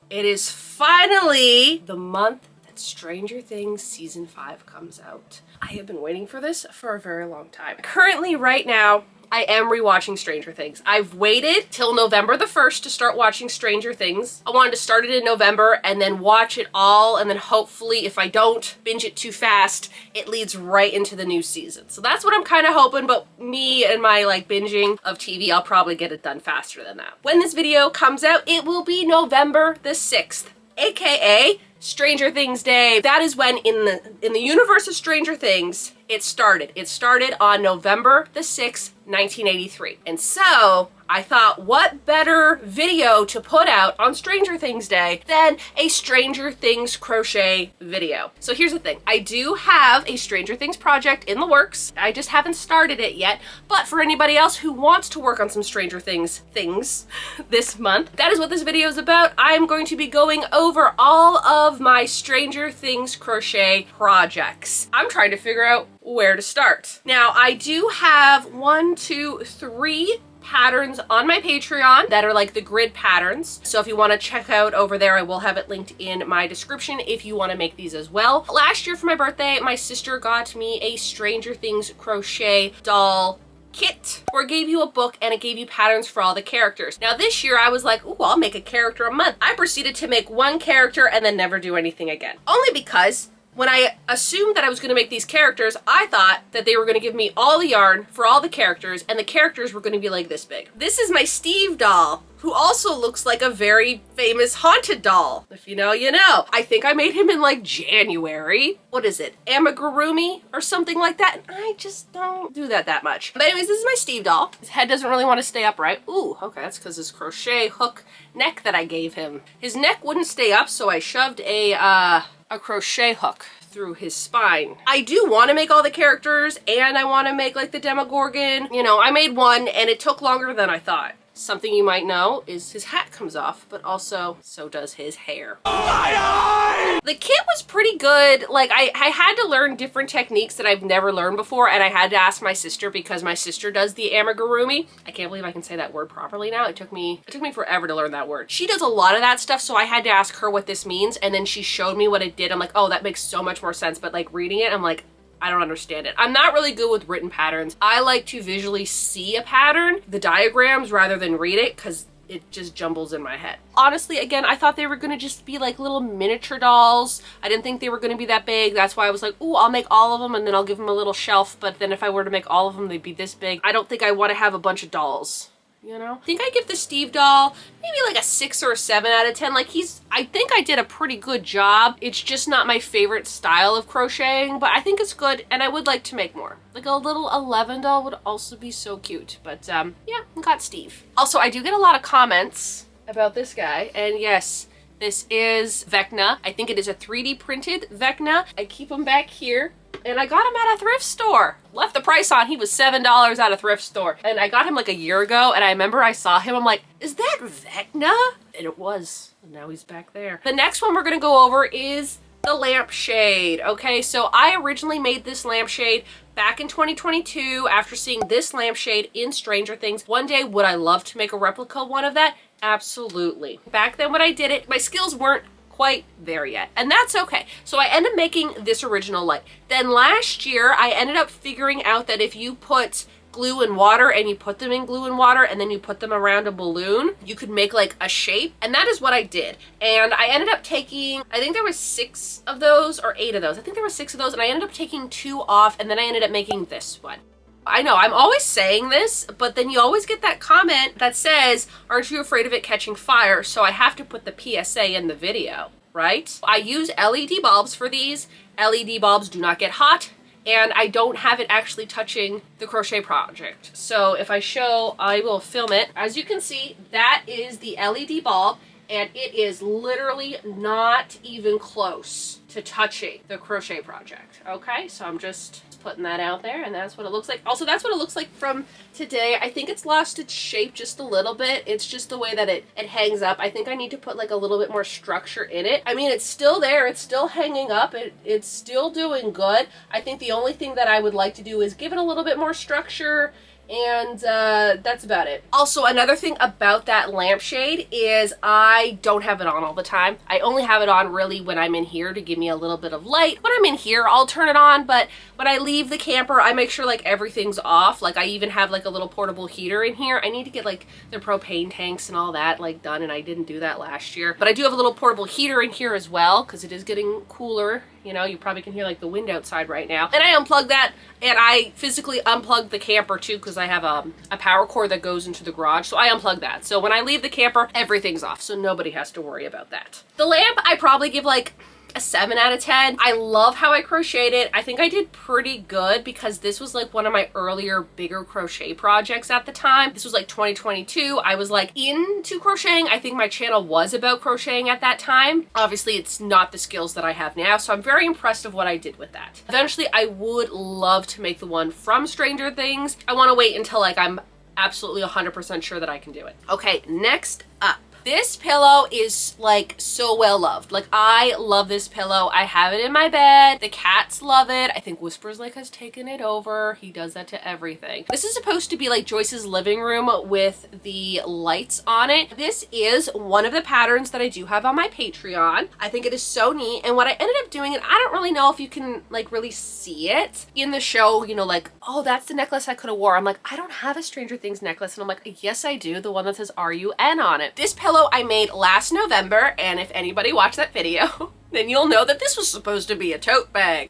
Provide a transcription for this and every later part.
It is finally the month that Stranger Things Season 5 comes out. I have been waiting for this for a very long time. Currently, right now, I am rewatching Stranger Things. I've waited till November the 1st to start watching Stranger Things. I wanted to start it in November and then watch it all, and then hopefully if I don't binge it too fast, it leads right into the new season. So that's what I'm kind of hoping, but me and my binging of TV, I'll probably get it done faster than that. When this video comes out, it will be November the 6th, aka Stranger Things Day. That is when in the universe of Stranger Things, it started. It started on November the 6th, 1983. And so I thought, what better video to put out on Stranger Things Day than a Stranger Things crochet video? So here's the thing. I do have a Stranger Things project in the works. I just haven't started it yet. But for anybody else who wants to work on some Stranger Things this month, that is what this video is about. I'm going to be going over all of my Stranger Things crochet projects. I'm trying to figure out where to start. Now, I do have 3 patterns on my Patreon that are like the grid patterns. So if you want to check out over there, I will have it linked in my description if you want to make these as well. Last year for my birthday, my sister got me a Stranger Things crochet doll kit, where it gave you a book and it gave you patterns for all the characters. Now this year I was like, ooh, I'll make a character a month. I proceeded to make one character and then never do anything again. Only because when I assumed that I was going to make these characters, I thought that they were going to give me all the yarn for all the characters, and the characters were going to be like this big. This is my Steve doll, who also looks like a very famous haunted doll. If you know, you know. I think I made him in January. What is it? Amigurumi or something like that. I just don't do that much. But anyways, this is my Steve doll. His head doesn't really want to stay upright. Ooh, okay, that's because his crochet hook neck that I gave him. His neck wouldn't stay up, so I shoved a crochet hook through his spine. I do want to make all the characters, and I want to make the Demogorgon. You know, I made one and it took longer than I thought. Something you might know is his hat comes off, but also so does his hair. The kit was pretty good. I had to learn different techniques that I've never learned before, and I had to ask my sister because my sister does the amigurumi. I can't believe I can say that word properly now. It took me forever to learn that word. She does a lot of that stuff, so I had to ask her what this means, and then she showed me what it did. I'm like, oh, that makes so much more sense. But reading it, I'm like, I don't understand it. I'm not really good with written patterns. I like to visually see a pattern, the diagrams, rather than read it, because it just jumbles in my head. Honestly, again, I thought they were gonna just be little miniature dolls. I didn't think they were gonna be that big. That's why I was like, ooh, I'll make all of them and then I'll give them a little shelf. But then if I were to make all of them, they'd be this big. I don't think I want to have a bunch of dolls. You know? I think I give the Steve doll maybe a 6 or a 7 out of 10. I think I did a pretty good job. It's just not my favorite style of crocheting, but I think it's good and I would like to make more. A little 11 doll would also be so cute. But yeah, got Steve. Also, I do get a lot of comments about this guy, and yes, this is Vecna. I think it is a 3D printed Vecna. I keep him back here. And I got him at a thrift store. Left the price on. He was $7 at a thrift store. And I got him a year ago, and I remember I saw him. I'm like, is that Vecna? And it was. And now he's back there. The next one we're going to go over is the lampshade. Okay, so I originally made this lampshade back in 2022 after seeing this lampshade in Stranger Things. One day, would I love to make a replica one of that? Absolutely. Back then when I did it, my skills weren't quite there yet, and that's okay. So I ended up making this original light. Then last year I ended up figuring out that if you put glue and water and you put them in glue and water and then you put them around a balloon, you could make a shape, and that is what I did. And I ended up taking, I think there was 6 of those or 8 of those. I think there were 6 of those, and I ended up taking 2 off, and then I ended up making this one. I know, I'm always saying this, but then you always get that comment that says, aren't you afraid of it catching fire? So I have to put the PSA in the video, right? I use LED bulbs for these. LED bulbs do not get hot, and I don't have it actually touching the crochet project. So if I show, I will film it. As you can see, that is the LED bulb, and it is literally not even close to touching the crochet project. Okay, so I'm just putting that out there, and that's what it looks like. Also, that's what it looks like from today. I think it's lost its shape just a little bit. It's just the way that it hangs up. I think I need to put a little bit more structure in it. I mean, it's still there. It's still hanging up. It's still doing good. I think the only thing that I would like to do is give it a little bit more structure And that's about it. Also, another thing about that lampshade is I don't have it on all the time. I only have it on really when I'm in here to give me a little bit of light. When I'm in here, I'll turn it on, but when I leave the camper, I make sure like everything's off. Like I even have like a little portable heater in here. I need to get like the propane tanks and all that like done, and I didn't do that last year. But I do have a little portable heater in here as well because it is getting cooler. You know, you probably can hear like the wind outside right now. And I unplugged that, and I physically unplugged the camper too because I have a power cord that goes into the garage. So I unplugged that. So when I leave the camper, everything's off. So nobody has to worry about that. The lamp, I probably give like a 7 out of 10. I love how I crocheted it. I think I did pretty good because this was like one of my earlier bigger crochet projects at the time. This was like 2022. I was like into crocheting. I think my channel was about crocheting at that time. Obviously it's not the skills that I have now, so I'm very impressed of what I did with that. Eventually I would love to make the one from Stranger Things. I want to wait until like I'm absolutely 100% sure that I can do it. Okay, next up. This pillow is like so well loved. Like I love this pillow. I have it in my bed. The cats love it. I think Whispers like has taken it over. He does that to everything. This is supposed to be like Joyce's living room with the lights on it. This is one of the patterns that I do have on my Patreon. I think it is so neat. And what I ended up doing, and I don't really know if you can like really see it in the show, you know, like, oh, that's the necklace I could have wore. I'm like, I don't have a Stranger Things necklace. And I'm like, yes, I do. The one that says RUN on it. This pillow I made last November, and if anybody watched that video, then you'll know that this was supposed to be a tote bag.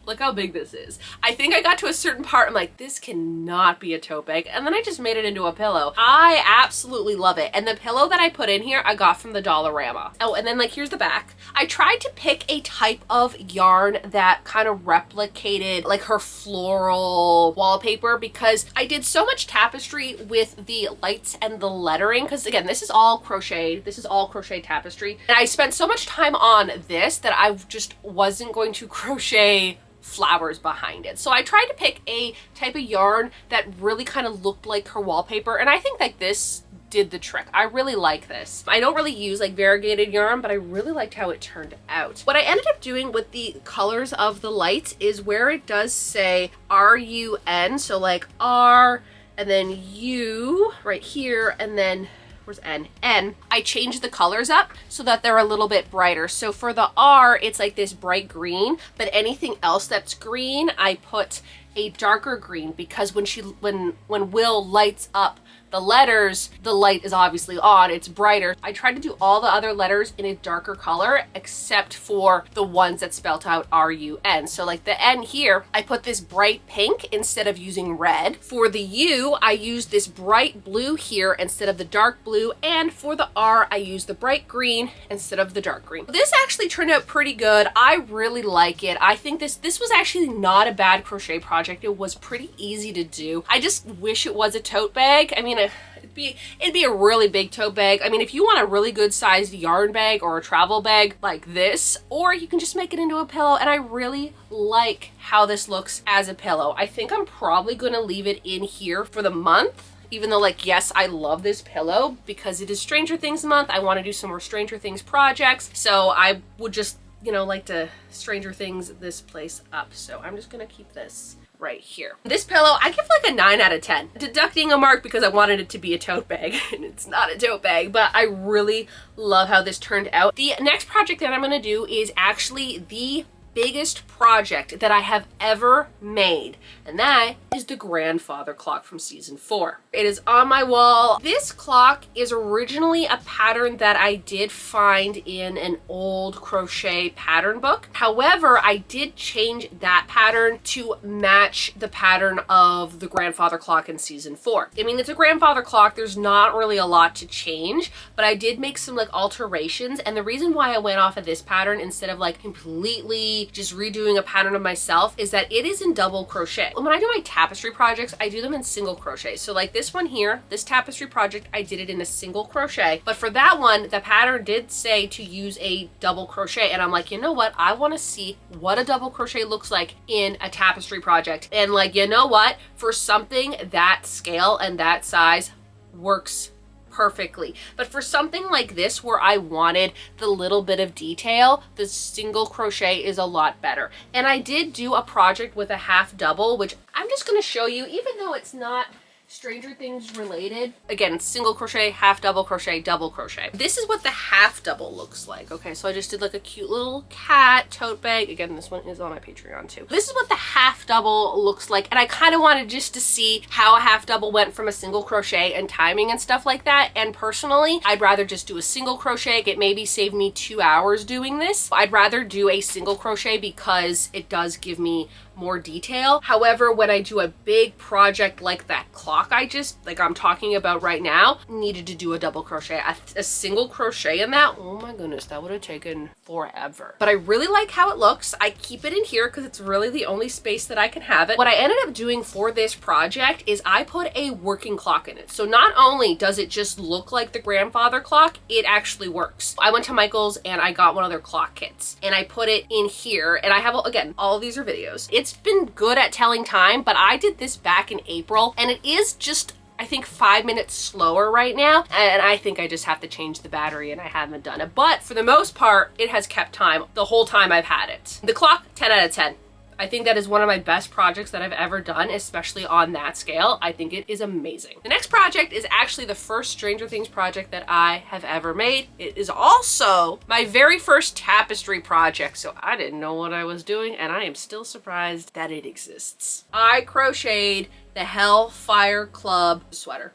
Look how big this is. I think I got to a certain part, I'm like, this cannot be a tote bag. And then I just made it into a pillow. I absolutely love it. And the pillow that I put in here, I got from the Dollarama. Oh, and then like, here's the back. I tried to pick a type of yarn that kind of replicated like her floral wallpaper because I did so much tapestry with the lights and the lettering. Because again, this is all crocheted. This is all crochet tapestry. And I spent so much time on this that I just wasn't going to crochet flowers behind it. So I tried to pick a type of yarn that really kind of looked like her wallpaper, and I think like this did the trick. I really like this. I don't really use like variegated yarn, but I really liked how it turned out. What I ended up doing with the colors of the lights is where it does say RUN, so like R and then U right here, and then where's N? N. I changed the colors up so that they're a little bit brighter. So for the R, it's like this bright green, but anything else that's green, I put a darker green because when Will lights up the letters, the light is obviously on, it's brighter. I tried to do all the other letters in a darker color except for the ones that spelled out RUN. So like the N here, I put this bright pink instead of using red. For the U, I used this bright blue here instead of the dark blue. And for the R, I used the bright green instead of the dark green. This actually turned out pretty good. I really like it. I think this was actually not a bad crochet project. It was pretty easy to do. I just wish it was a tote bag. I mean, it'd be a really big tote bag. I mean, if you want a really good sized yarn bag or a travel bag like this, or you can just make it into a pillow, and I really like how this looks as a pillow. I think I'm probably gonna leave it in here for the month, even though like, yes, I love this pillow because it is Stranger Things month. I want to do some more Stranger Things projects, so I would just, you know, like to Stranger Things this place up. So I'm just gonna keep this right here. This pillow, I give like a 9 out of 10, deducting a mark because I wanted it to be a tote bag and it's not a tote bag, but I really love how this turned out. The next project that I'm going to do is actually the biggest project that I have ever made, and that is the grandfather clock from season 4. It is on my wall. This clock is originally a pattern that I did find in an old crochet pattern book. However, I did change that pattern to match the pattern of the grandfather clock in season 4. I mean, it's a grandfather clock. There's not really a lot to change, but I did make some like alterations, and the reason why I went off of this pattern instead of like completely just redoing a pattern of myself is that it is in double crochet. When I do my tapestry projects, I do them in single crochet. So like this one here, this tapestry project, I did it in a single crochet, but for that one, the pattern did say to use a double crochet, and I'm like, you know what? I want to see what a double crochet looks like in a tapestry project. And like, you know what? For something that scale and that size, works perfectly. But for something like this where I wanted the little bit of detail, the single crochet is a lot better. And I did do a project with a half double, which I'm just going to show you, even though it's not Stranger Things related. Again, single crochet, half double crochet, double crochet. This is what the half double looks like. Okay, so I just did like a cute little cat tote bag. Again, this one is on my Patreon too. This is what the half double looks like, and I kind of wanted just to see how a half double went from a single crochet and timing and stuff like that. And personally, I'd rather just do a single crochet. It maybe saved me 2 hours doing this. I'd rather do a single crochet because it does give me more detail. However, when I do a big project like that clock I'm talking about right now, needed to do a double crochet. A single crochet in that, oh my goodness, that would have taken forever. But I really like how it looks. I keep it in here because it's really the only space that I can have it. What I ended up doing for this project is I put a working clock in it. So not only does it just look like the grandfather clock, it actually works. I went to Michael's and I got one of their clock kits and I put it in here, and I have, again, all of these are videos. It's been good at telling time, but I did this back in April and it is just, I think, 5 minutes slower right now, and I think I just have to change the battery and I haven't done it. But for the most part, it has kept time the whole time I've had it. The clock, 10 out of 10. I think that is one of my best projects that I've ever done, especially on that scale. I think it is amazing. The next project is actually the first Stranger Things project that I have ever made. It is also my very first tapestry project, so I didn't know what I was doing, and I am still surprised that it exists. I crocheted the Hellfire Club sweater.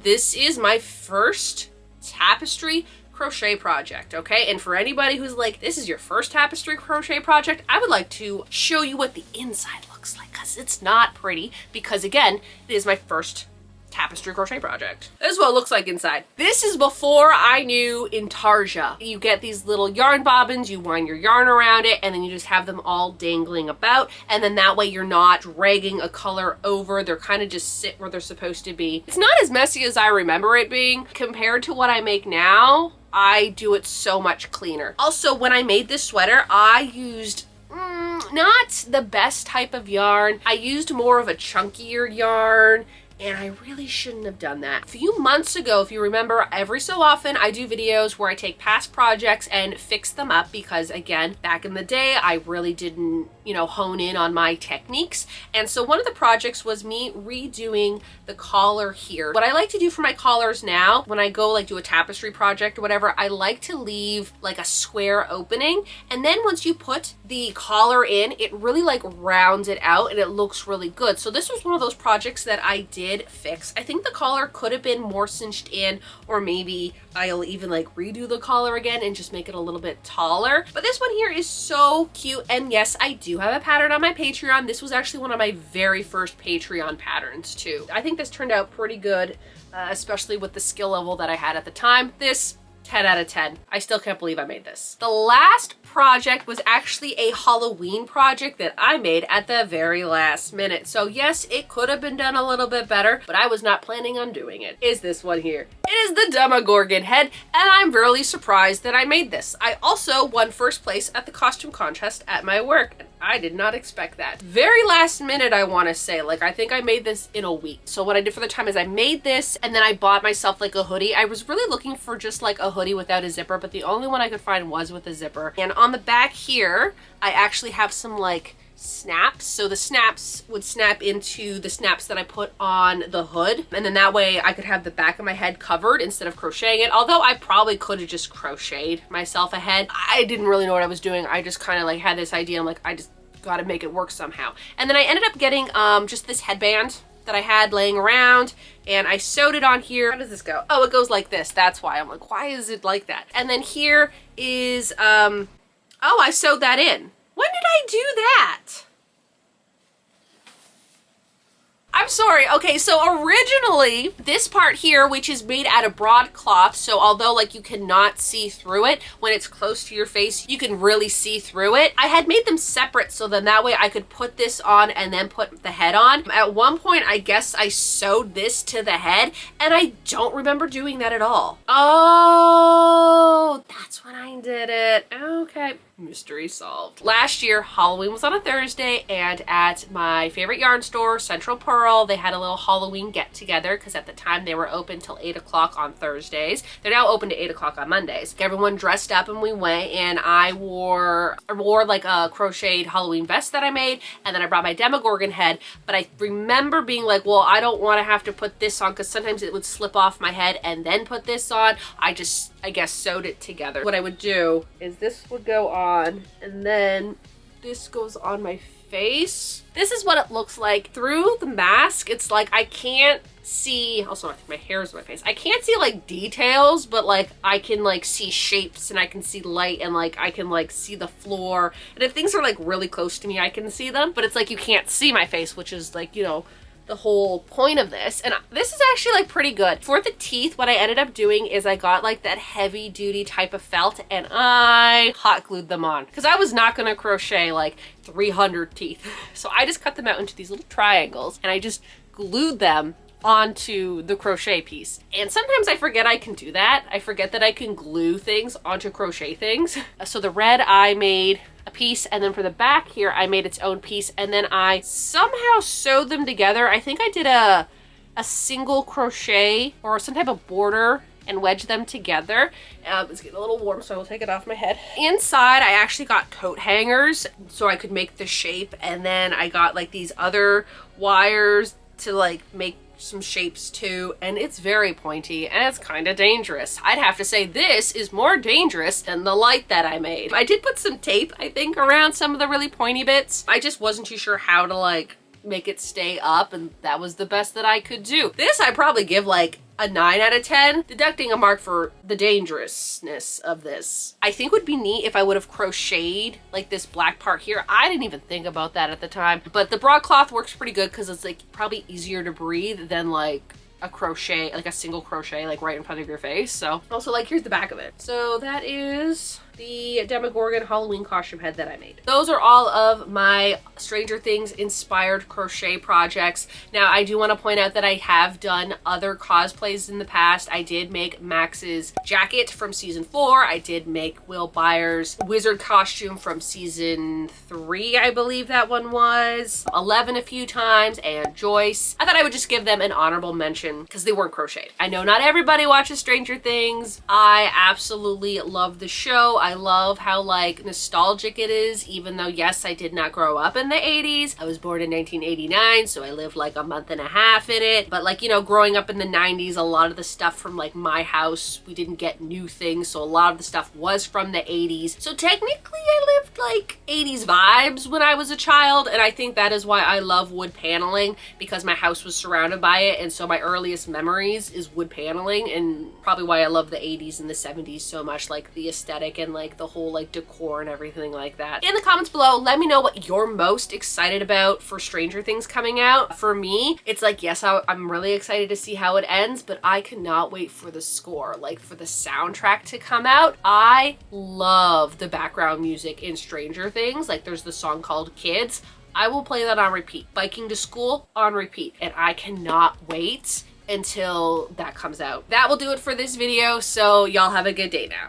This is my first tapestry crochet project, okay? And for anybody who's like, this is your first tapestry crochet project, I would like to show you what the inside looks like, because it's not pretty, because again, it is my first tapestry crochet project. This is what it looks like inside. This is before I knew Intarsia. You get these little yarn bobbins, you wind your yarn around it, and then you just have them all dangling about, and then that way you're not dragging a color over. They're kind of just sit where they're supposed to be. It's not as messy as I remember it being. Compared to what I make now, I do it so much cleaner. Also, when I made this sweater, I used not the best type of yarn. I used more of a chunkier yarn, and I really shouldn't have done that. A few months ago, if you remember, every so often I do videos where I take past projects and fix them up because, again, back in the day, I really didn't, hone in on my techniques. And so one of the projects was me redoing the collar here. What I like to do for my collars now, when I go do a tapestry project or whatever, I like to leave like a square opening. And then once you put the collar in, it really rounds it out and it looks really good. So this was one of those projects that I did fix. I think the collar could have been more cinched in, or maybe I'll even redo the collar again and just make it a little bit taller. But this one here is so cute. And yes, I do have a pattern on my Patreon. This was actually one of my very first Patreon patterns too. I think this turned out pretty good, especially with the skill level that I had at the time. This, 10 out of 10. I still can't believe I made this. The last project was actually a Halloween project that I made at the very last minute. So yes, it could have been done a little bit better, but I was not planning on doing it. Is this one here. It is the Demogorgon head, and I'm really surprised that I made this. I also won first place at the costume contest at my work, and I did not expect that. Very last minute, I want to say. I think I made this in a week. So what I did for the time is I made this, and then I bought myself a hoodie. I was really looking for just a hoodie without a zipper, but the only one I could find was with a zipper. And on the back here, I actually have some snaps. So the snaps would snap into the snaps that I put on the hood, and then that way I could have the back of my head covered instead of crocheting it. Although I probably could have just crocheted myself a head. I didn't really know what I was doing. I just kind of had this idea. I'm I just gotta make it work somehow. And then I ended up getting just this headband that I had laying around, and I sewed it on here. How does this go? Oh, it goes like this. That's why. I'm why is it like that? And then here is, oh, I sewed that in. When did I do that? I'm sorry. Okay, so originally this part here, which is made out of broadcloth, so although you cannot see through it, when it's close to your face, you can really see through it. I had made them separate so then that way I could put this on and then put the head on. At one point, I guess I sewed this to the head, and I don't remember doing that at all. Oh, that's when I did it. Okay. Mystery solved. Last year, Halloween was on a Thursday, and at my favorite yarn store, Central Pearl, they had a little Halloween get-together because at the time they were open till 8 o'clock on Thursdays. They're now open to 8 o'clock on Mondays. Everyone dressed up and we went, and I wore like a crocheted Halloween vest that I made, and then I brought my Demogorgon head, but I remember being like, well, I don't want to have to put this on because sometimes it would slip off my head and then put this on. I guess sewed it together. What I would do is this would go on, and then this goes on my face. This is what it looks like through the mask. It's like I can't see, also my hair's on my face. I can't see like details, but like I can like see shapes and I can see light and like I can like see the floor. And if things are like really close to me, I can see them, but it's like you can't see my face, which is like, you know, the whole point of this. And this is actually like pretty good. For the teeth, what I ended up doing is I got like that heavy duty type of felt and I hot glued them on because I was not gonna crochet like 300 teeth. So I just cut them out into these little triangles and I just glued them onto the crochet piece. And sometimes I forget I can do that. I forget that I can glue things onto crochet things. So the red I made a piece, and then for the back here I made its own piece, and then I somehow sewed them together. I think I did a single crochet or some type of border and wedge them together. It's getting a little warm, so I will take it off my head. Inside, I actually got coat hangers so I could make the shape, and then I got like these other wires to like make some shapes too, and it's very pointy and it's kind of dangerous. I'd have to say this is more dangerous than the light that I made. I did put some tape, I think, around some of the really pointy bits. I just wasn't too sure how to like make it stay up, and that was the best that I could do. This I probably give like a 9 out of 10, deducting a mark for the dangerousness of this. I think would be neat if I would have crocheted like this black part here. I didn't even think about that at the time, but the broadcloth works pretty good because it's like probably easier to breathe than like a crochet, like a single crochet like right in front of your face. So also like here's the back of it. So that is the Demogorgon Halloween costume head that I made. Those are all of my Stranger Things inspired crochet projects. Now I do want to point out that I have done other cosplays in the past. I did make Max's jacket from season 4. I did make Will Byers' wizard costume from season 3, I believe that one was. 11 a few times, and Joyce. I thought I would just give them an honorable mention because they weren't crocheted. I know not everybody watches Stranger Things. I absolutely love the show. I love how like nostalgic it is, even though yes, I did not grow up in the 80s. I was born in 1989, so I lived like a month and a half in it. But like, you know, growing up in the 90s, a lot of the stuff from like my house, we didn't get new things, so a lot of the stuff was from the 80s. So technically I lived like 80s vibes when I was a child, and I think that is why I love wood paneling, because my house was surrounded by it, and so my earliest memories is wood paneling, and probably why I love the 80s and the 70s so much, like the aesthetic and like the whole like decor and everything like that. In the comments below, let me know what you're most excited about for Stranger Things coming out. For me, it's like, yes, I'm really excited to see how it ends, but I cannot wait for the score, like for the soundtrack to come out. I love the background music in Stranger Things. Like there's the song called Kids. I will play that on repeat. Biking to School on repeat, and I cannot wait until that comes out. That will do it for this video, so y'all have a good day now.